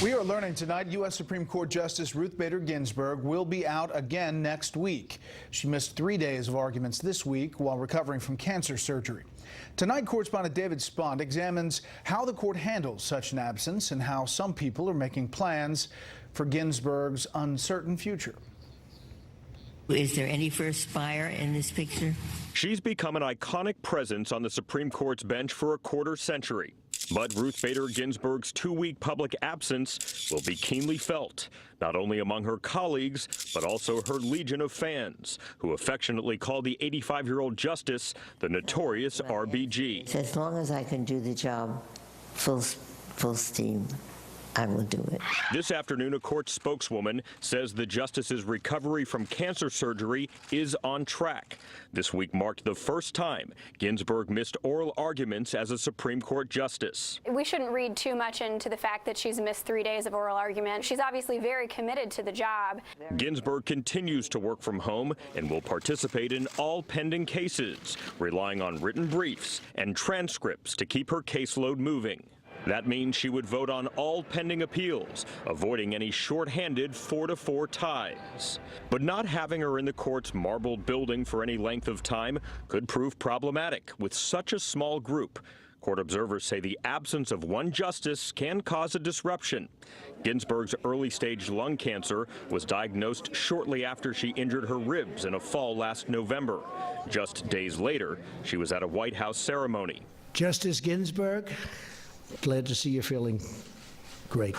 We are learning tonight U.S. Supreme Court Justice Ruth Bader Ginsburg will be out again next week. She missed 3 days of arguments this week while recovering from cancer surgery. Tonight, correspondent David Spond examines how the court handles such an absence and how some people are making plans for Ginsburg's uncertain future. Is there any first fire in this picture? She's become an iconic presence on the Supreme Court's bench for a quarter century. But Ruth Bader Ginsburg's 2-week public absence will be keenly felt, not only among her colleagues, but also her legion of fans, who affectionately call the 85-year-old justice the notorious RBG. As long as I can do the job full steam, I will do it. This afternoon, a court spokeswoman says the justice's recovery from cancer surgery is on track. This week marked the first time Ginsburg missed oral arguments as a Supreme Court justice. We shouldn't read too much into the fact that she's missed 3 days of oral argument. She's obviously very committed to the job. Ginsburg continues to work from home and will participate in all pending cases, relying on written briefs and transcripts to keep her caseload moving. That means she would vote on all pending appeals, avoiding any shorthanded 4-4 ties. But not having her in the court's marbled building for any length of time could prove problematic with such a small group. Court observers say the absence of one justice can cause a disruption. Ginsburg's early-stage lung cancer was diagnosed shortly after she injured her ribs in a fall last November. Just days later, she was at a White House ceremony. Justice Ginsburg, glad to see you feeling great.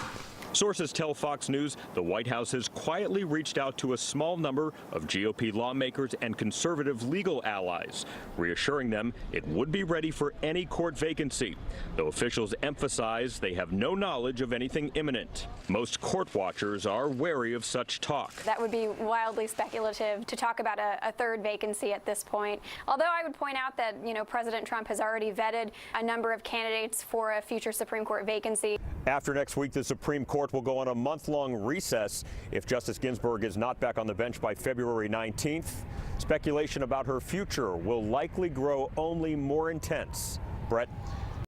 Sources tell Fox News the White House has quietly reached out to a small number of GOP lawmakers and conservative legal allies, reassuring them it would be ready for any court vacancy, though officials emphasize they have no knowledge of anything imminent. Most court watchers are wary of such talk. That would be wildly speculative to talk about a third vacancy at this point. Although I would point out that, President Trump has already vetted a number of candidates for a future Supreme Court vacancy. After next week, the Supreme Court will go on a month-long recess if Justice Ginsburg is not back on the bench by February 19th. Speculation about her future will likely grow only more intense. Brett?